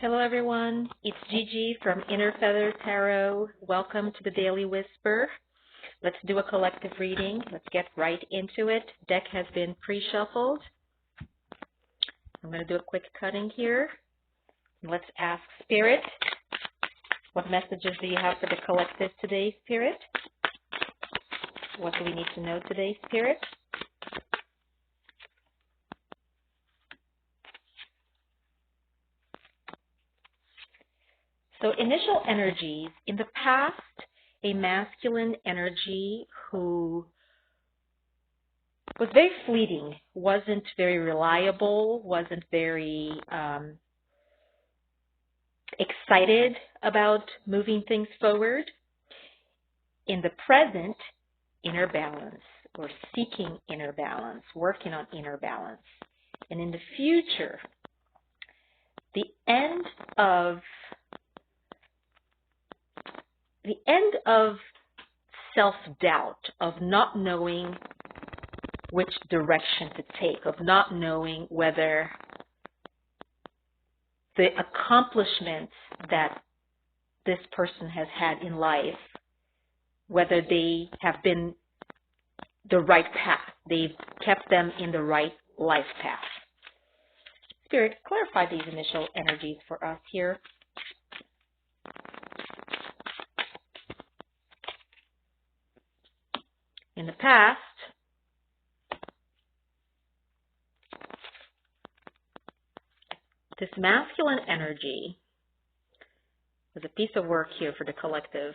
Hello everyone, it's Gigi from Inner Feather Tarot. Welcome to the Daily Whisper. Let's do a collective reading. Let's get right into it. Deck has been pre-shuffled. I'm going to do a quick cutting here. Let's ask Spirit, what messages do you have for the collective today, Spirit? What do we need to know today, Spirit? So initial energies, in the past, a masculine energy who was very fleeting, wasn't very reliable, wasn't very excited about moving things forward. In the present, inner balance, or seeking inner balance, working on inner balance. And in the future, the end of self-doubt, of not knowing which direction to take, of not knowing whether the accomplishments that this person has had in life, whether they have been the right path, they've kept them in the right life path. Spirit, clarify these initial energies for us here. In the past, this masculine energy was a piece of work here for the collective.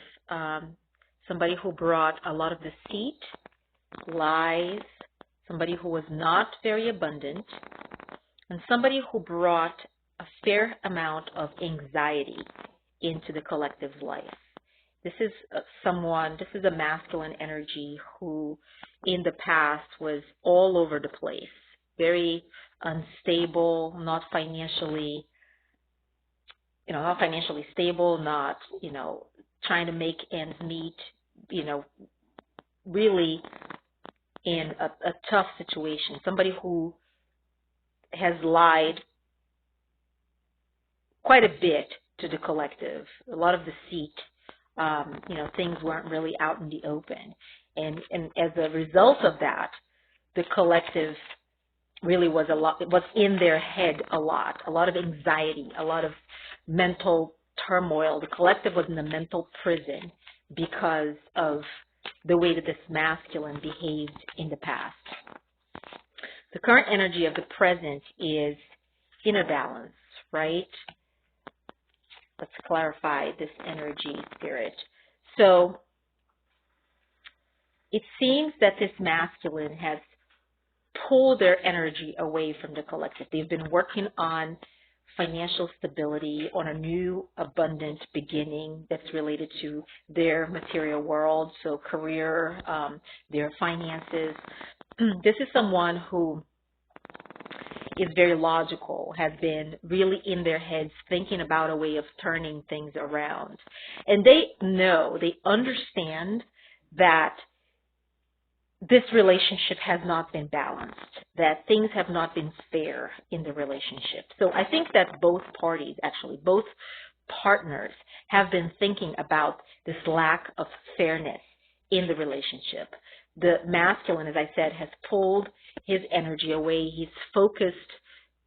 Somebody who brought a lot of deceit, lies, somebody who was not very abundant, and somebody who brought a fair amount of anxiety into the collective's life. This is a masculine energy who in the past was all over the place, very unstable, not financially stable, not, trying to make ends meet, really in a tough situation. Somebody who has lied quite a bit to the collective, a lot of deceit. Things weren't really out in the open. And as a result of that, the collective really was in their head a lot of anxiety, a lot of mental turmoil. The collective was in a mental prison because of the way that this masculine behaved in the past. The current energy of the present is inner balance, right? Let's clarify this energy, Spirit. So it seems that this masculine has pulled their energy away from the collective. They've been working on financial stability, on a new abundant beginning that's related to their material world, so career, their finances. This is someone who is very logical, has been really in their heads thinking about a way of turning things around. And they understand that this relationship has not been balanced, that things have not been fair in the relationship. So I think that both parties, actually, both partners have been thinking about this lack of fairness in the relationship. The masculine, as I said, has pulled his energy away. He's focused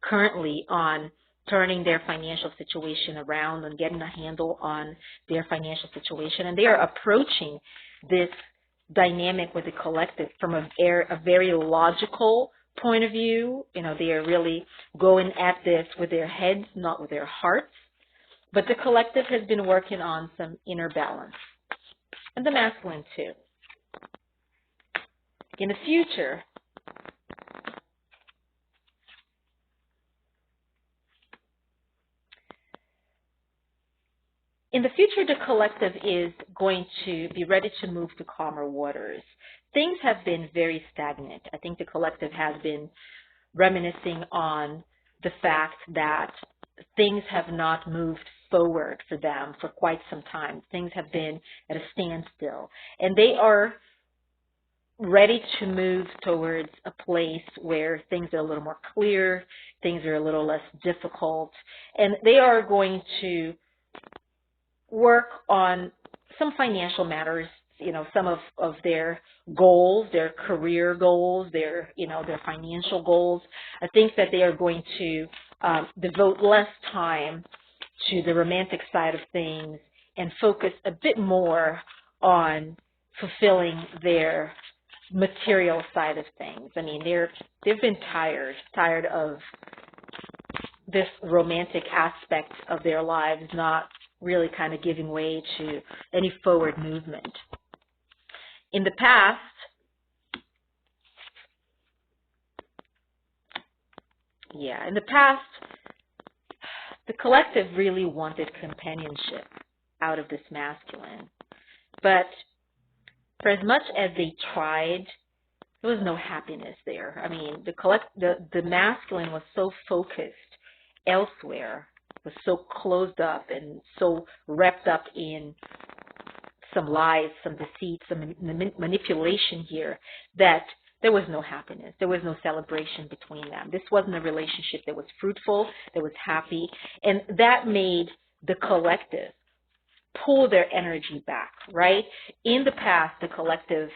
currently on turning their financial situation around and getting a handle on their financial situation. And they are approaching this dynamic with the collective from a very logical point of view. They are really going at this with their heads, not with their hearts. But the collective has been working on some inner balance. And the masculine too. In the future, the collective is going to be ready to move to calmer waters. Things have been very stagnant. I think the collective has been reminiscing on the fact that things have not moved forward for them for quite some time. Things have been at a standstill. And they are ready to move towards a place where things are a little more clear, things are a little less difficult, and they are going to work on some financial matters, some of their goals, their career goals, their financial goals. I think that they are going to devote less time to the romantic side of things and focus a bit more on fulfilling their material side of things. I mean, they've been tired of this romantic aspect of their lives not really kind of giving way to any forward movement. In the past, the collective really wanted companionship out of this masculine. But for as much as they tried, there was no happiness there. I mean, the masculine was so focused elsewhere, was so closed up and so wrapped up in some lies, some deceit, some manipulation here, that there was no happiness. There was no celebration between them. This wasn't a relationship that was fruitful, that was happy, and that made the collective pull their energy back, right? In the past, the collective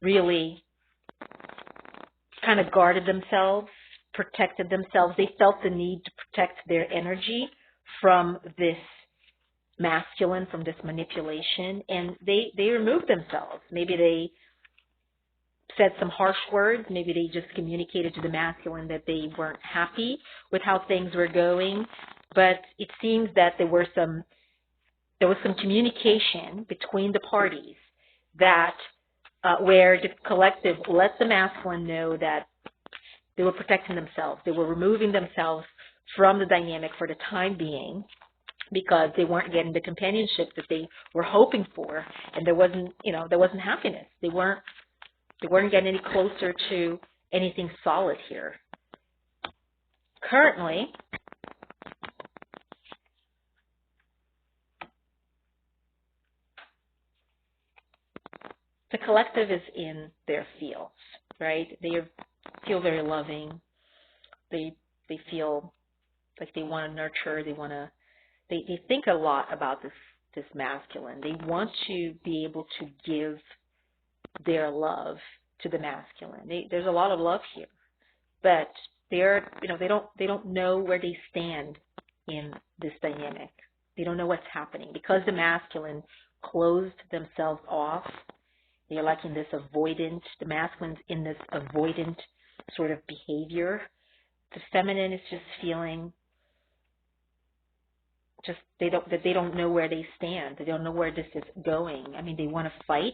really kind of guarded themselves, protected themselves. They felt the need to protect their energy from this masculine, from this manipulation, and they removed themselves. Maybe they said some harsh words. Maybe they just communicated to the masculine that they weren't happy with how things were going. But it seems that there was some communication between the parties that where the collective let the masculine know that they were protecting themselves. They were removing themselves from the dynamic for the time being because they weren't getting the companionship that they were hoping for, and there wasn't happiness. They weren't getting any closer to anything solid here. Currently, the collective is in their fields, right? They feel very loving. They feel like they want to nurture. They think a lot about this masculine. They want to be able to give their love to the masculine. There's a lot of love here, but they don't know where they stand in this dynamic. They don't know what's happening because the masculine closed themselves off. They're like in this avoidant. The masculine's in this avoidant sort of behavior. The feminine is just feeling they don't know where they stand. They don't know where this is going. I mean, they want to fight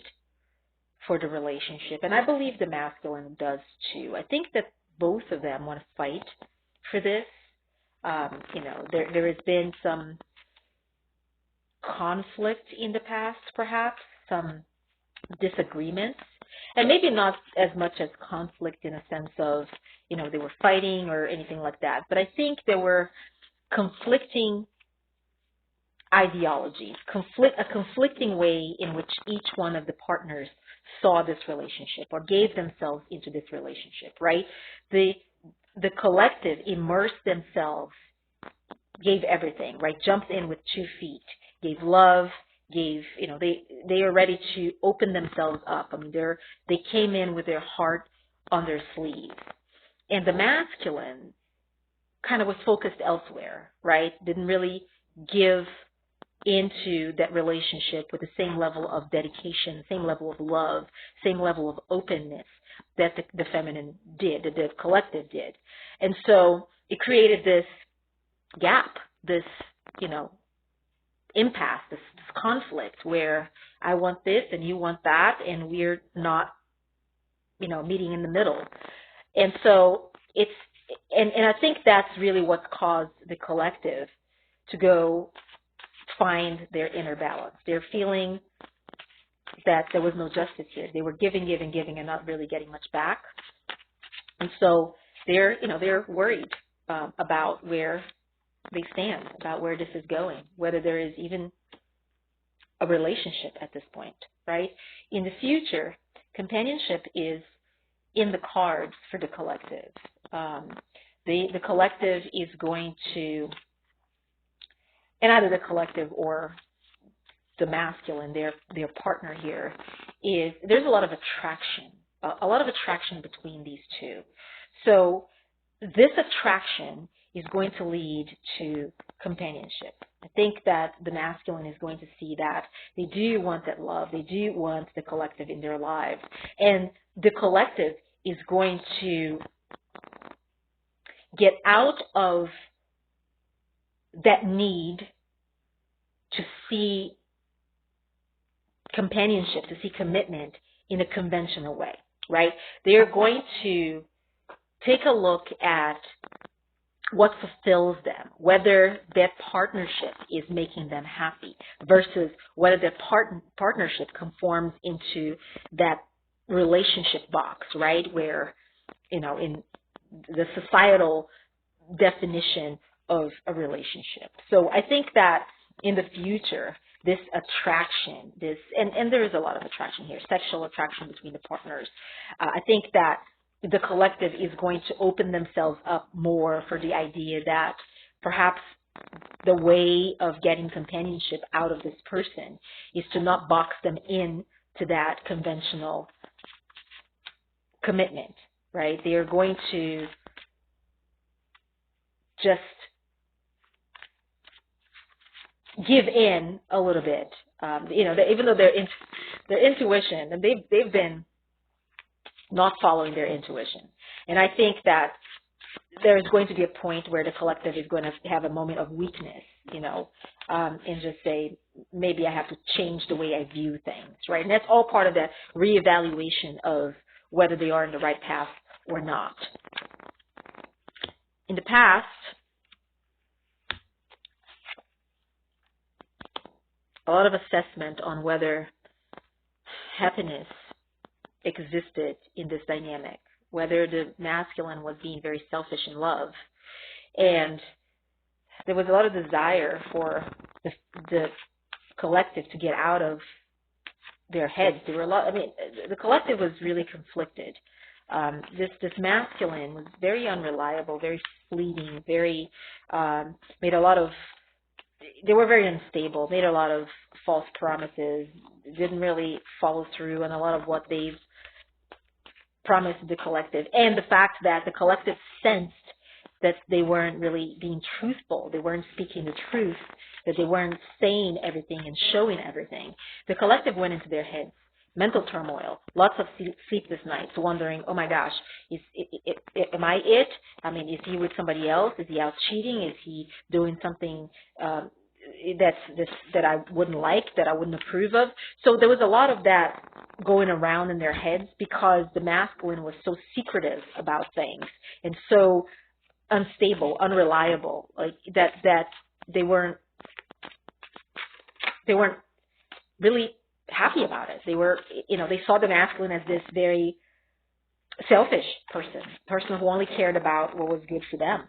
for the relationship, and I believe the masculine does too. I think that both of them want to fight for this. There has been some conflict in the past, perhaps some disagreements, and maybe not as much as conflict in a sense of they were fighting or anything like that, but I think there were conflicting ideologies, a conflicting way in which each one of the partners saw this relationship or gave themselves into this relationship, right? The collective immersed themselves, gave everything, right? Jumped in with 2 feet, gave love, they are ready to open themselves up. I mean, they came in with their heart on their sleeve. And the masculine kind of was focused elsewhere, right? Didn't really give into that relationship with the same level of dedication, same level of love, same level of openness that the feminine did, that the collective did. And so it created this gap, this, impasse, this conflict where I want this and you want that, and we're not, meeting in the middle. And so and I think that's really what caused the collective to go find their inner balance. They're feeling that there was no justice here. They were giving and not really getting much back. And so they're worried about where they stand, about where this is going, whether there is even a relationship at this point, right? In the future, companionship is in the cards for the collective. The collective is going to, and either the collective or the masculine, their partner here, is there's a lot of attraction between these two. So this attraction is going to lead to companionship. I think that the masculine is going to see that they do want that love. They do want the collective in their lives. And the collective is going to get out of that need to see companionship, to see commitment in a conventional way, right? They're going to take a look at what fulfills them, whether their partnership is making them happy versus whether their partnership conforms into that relationship box, right? Where, in the societal definition of a relationship. So I think that in the future, this attraction, and there is a lot of attraction here, sexual attraction between the partners. I think that the collective is going to open themselves up more for the idea that perhaps the way of getting companionship out of this person is to not box them in to that conventional commitment, right? They are going to just give in a little bit, even though their intuition, and they've been not following their intuition. And I think that there's going to be a point where the collective is going to have a moment of weakness, and just say, maybe I have to change the way I view things, right? And that's all part of that reevaluation of whether they are in the right path or not. In the past, a lot of assessment on whether happiness existed in this dynamic, whether the masculine was being very selfish in love. And there was a lot of desire for the collective to get out of their heads. There were the collective was really conflicted. This masculine was very unreliable, very fleeting, very they were very unstable, made a lot of false promises, didn't really follow through on a lot of what they've promised the collective. And the fact that the collective sensed that they weren't really being truthful, they weren't speaking the truth, that they weren't saying everything and showing everything. The collective went into their heads, mental turmoil, lots of sleepless nights, wondering, oh my gosh, am I it? I mean, is he with somebody else? Is he out cheating? Is he doing something that I wouldn't like, that I wouldn't approve of? So there was a lot of that going around in their heads because the masculine was so secretive about things and so unstable, unreliable, like that they weren't really happy about it. They were, they saw the masculine as this very selfish person who only cared about what was good for them,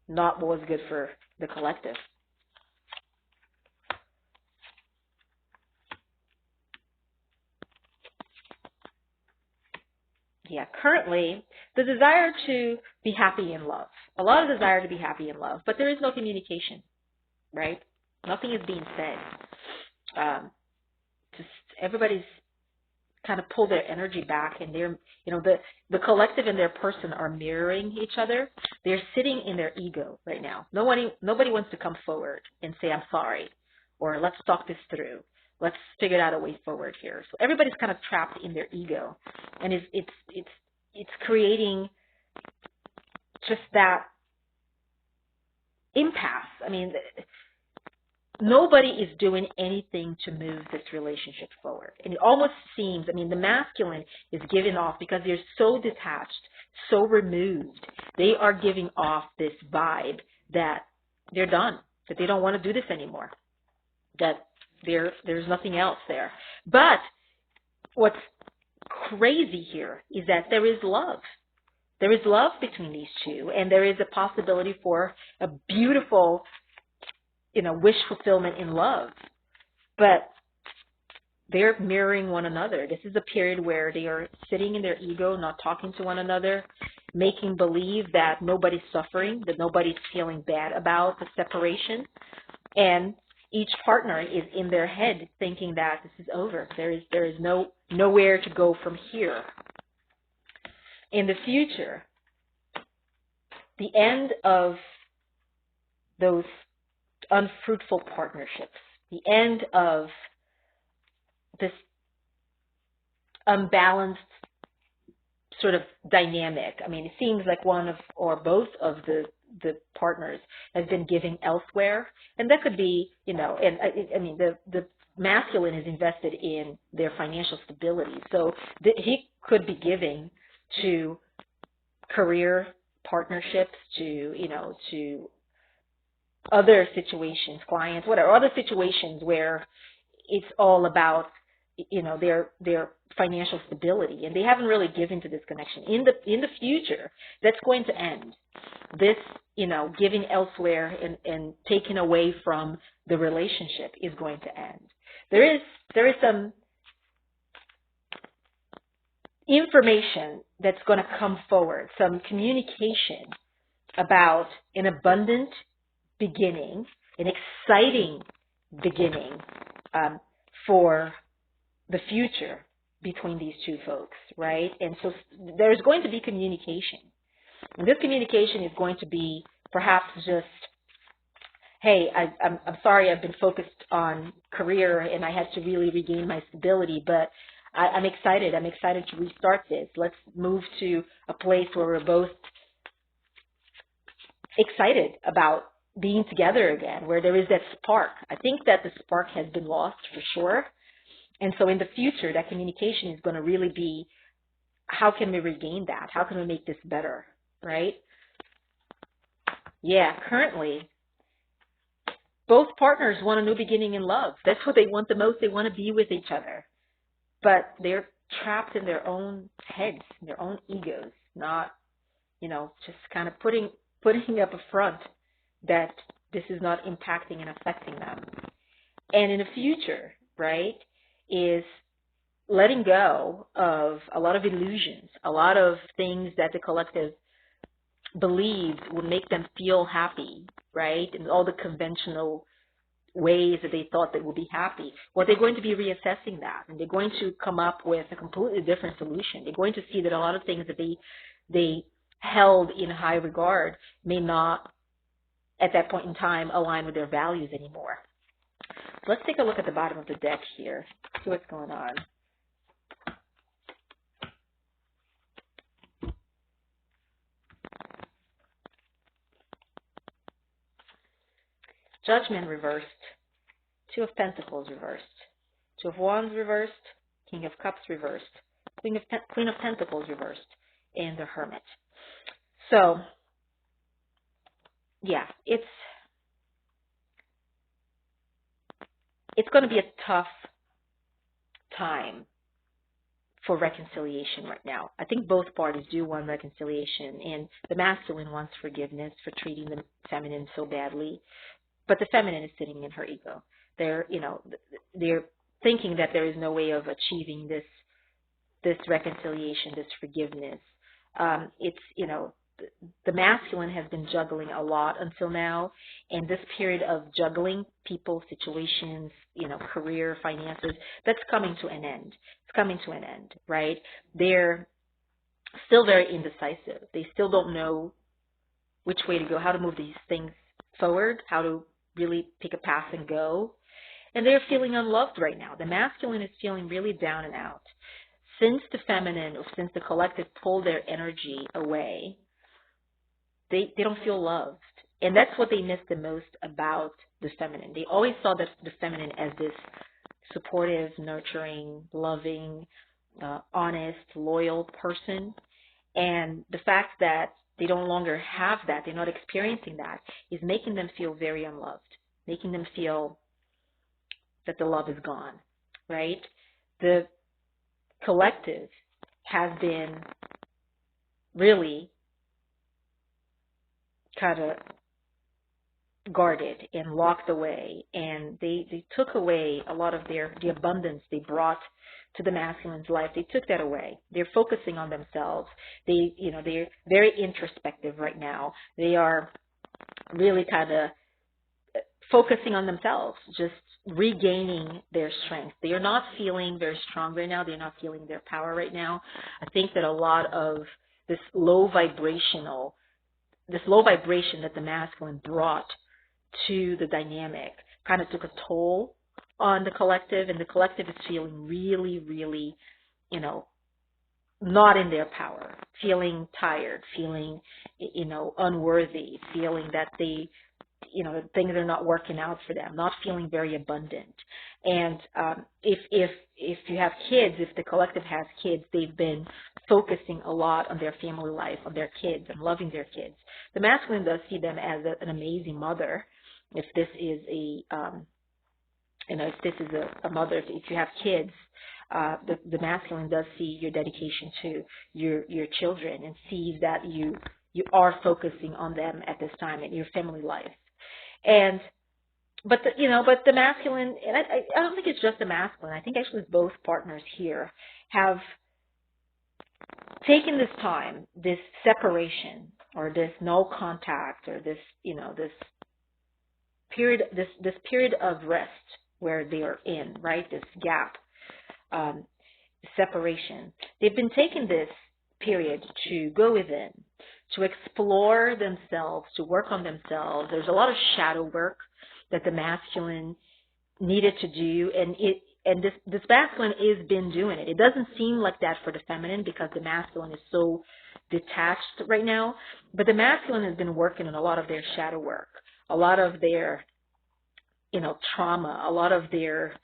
not what was good for the collective. Yeah, currently, the desire to be happy in love. A lot of desire to be happy in love, but there is no communication, right? Nothing is being said. Just everybody's kind of pulled their energy back, and they're, the collective and their person are mirroring each other. They're sitting in their ego right now. Nobody wants to come forward and say, I'm sorry, or let's talk this through. Let's figure out a way forward here. So everybody's kind of trapped in their ego, and it's creating just that impasse. I mean, nobody is doing anything to move this relationship forward. And it almost seems, the masculine is giving off, because they're so detached, so removed, they are giving off this vibe that they're done, that they don't want to do this anymore, that there's nothing else there. But what's crazy here is that there is love. There is love between these two, and there is a possibility for a beautiful wish fulfillment in love. But they're mirroring one another. This is a period where they are sitting in their ego, not talking to one another, making believe that nobody's suffering, that nobody's feeling bad about the separation. And each partner is in their head thinking that this is over. There is nowhere to go from here. In the future, the end of those unfruitful partnerships, the end of this unbalanced sort of dynamic. I mean, it seems like one of or both of the partners has been giving elsewhere, and that could be, and I mean, the masculine is invested in their financial stability, so he could be giving to career partnerships, to other situations, clients, whatever, other situations where it's all about, their financial stability, and they haven't really given to this connection. In the future, that's going to end. This, giving elsewhere and taking away from the relationship is going to end. There is some information that's going to come forward, some communication about an abundant beginning, an exciting beginning for the future between these two folks, right? And so there's going to be communication. And this communication is going to be perhaps just, hey, I'm sorry, I've been focused on career and I had to really regain my stability, but I'm excited. I'm excited to restart this. Let's move to a place where we're both excited about being together again, where there is that spark. I think that the spark has been lost for sure. And so in the future, that communication is going to really be, how can we regain that? How can we make this better, right? Yeah, currently, both partners want a new beginning in love. That's what they want the most. They want to be with each other. But they're trapped in their own heads, their own egos, not, just kind of putting up a front that this is not impacting and affecting them. And in the future, right, is letting go of a lot of illusions, a lot of things that the collective believed would make them feel happy, right, and all the conventional ways that they thought they would be happy. Well, they're going to be reassessing that, and they're going to come up with a completely different solution. They're going to see that a lot of things that they held in high regard may not, at that point in time, align with their values anymore. Let's take a look at the bottom of the deck here, see what's going on. Judgment reversed, Two of Pentacles reversed, Two of Wands reversed, King of Cups reversed, Queen of Pentacles reversed, and the Hermit. So, yeah, it's going to be a tough time for reconciliation right now. I think both parties do want reconciliation, and the masculine wants forgiveness for treating the feminine so badly, but the feminine is sitting in her ego. They're thinking that there is no way of achieving this reconciliation, this forgiveness. The masculine has been juggling a lot until now, and this period of juggling people, situations, career, finances, that's coming to an end. It's coming to an end, right? They're still very indecisive. They still don't know which way to go, how to move these things forward, how to really pick a path and go. And they're feeling unloved right now. The masculine is feeling really down and out. Since the feminine, or since the collective pulled their energy away, they don't feel loved. And that's what they miss the most about the feminine. They always saw the feminine as this supportive, nurturing, loving, honest, loyal person. And the fact that they no longer have that, they're not experiencing that, is making them feel very unloved, making them feel that the love is gone, right? The collective has been really kind of guarded and locked away, and they took away a lot of the abundance they brought to the masculine's life. They took that away. They're focusing on themselves. They're very introspective right now. They are really kind of focusing on themselves, just regaining their strength. They are not feeling very strong right now. They're not feeling their power right now. I think that a lot of this low vibration that the masculine brought to the dynamic kind of took a toll on the collective, and the collective is feeling really, really, not in their power, feeling tired, feeling, unworthy, feeling that things are not working out for them, not feeling very abundant. And if you have kids, if the collective has kids, they've been focusing a lot on their family life, on their kids, and loving their kids. The masculine does see them as an amazing mother. If this is a mother, if you have kids, the masculine does see your dedication to your children and sees that you are focusing on them at this time in your family life. But the masculine, and I don't think it's just the masculine. I think actually both partners here have taken this time, this separation, or this no contact, or this period of rest where they are in, right? This gap, separation. They've been taking this period to go within, to explore themselves, to work on themselves. There's a lot of shadow work that the masculine needed to do, and this masculine has been doing it. It doesn't seem like that for the feminine because the masculine is so detached right now, but the masculine has been working on a lot of their shadow work, a lot of their trauma, a lot of their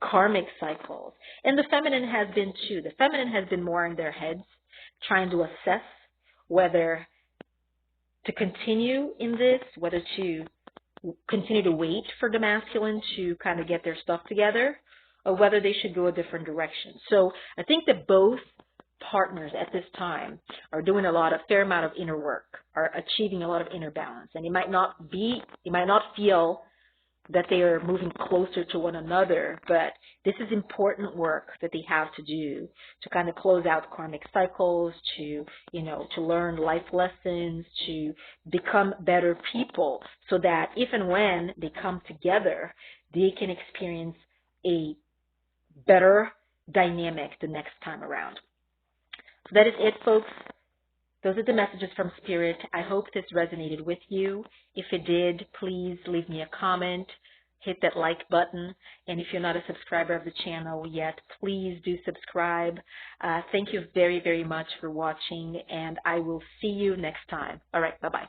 karmic cycles. And the feminine has been too. The feminine has been more in their heads, trying to assess whether to continue in this, whether to continue to wait for the masculine to kind of get their stuff together, or whether they should go a different direction. So I think that both partners at this time are doing a fair amount of inner work, are achieving a lot of inner balance. And you might not feel that they are moving closer to one another, but this is important work that they have to do to kind of close out karmic cycles, to learn life lessons, to become better people, so that if and when they come together, they can experience a better dynamic the next time around. So that is it, folks. Those are the messages from Spirit. I hope this resonated with you. If it did, please leave me a comment, hit that like button, and if you're not a subscriber of the channel yet, please do subscribe. Thank you very, very much for watching, and I will see you next time. All right, bye-bye.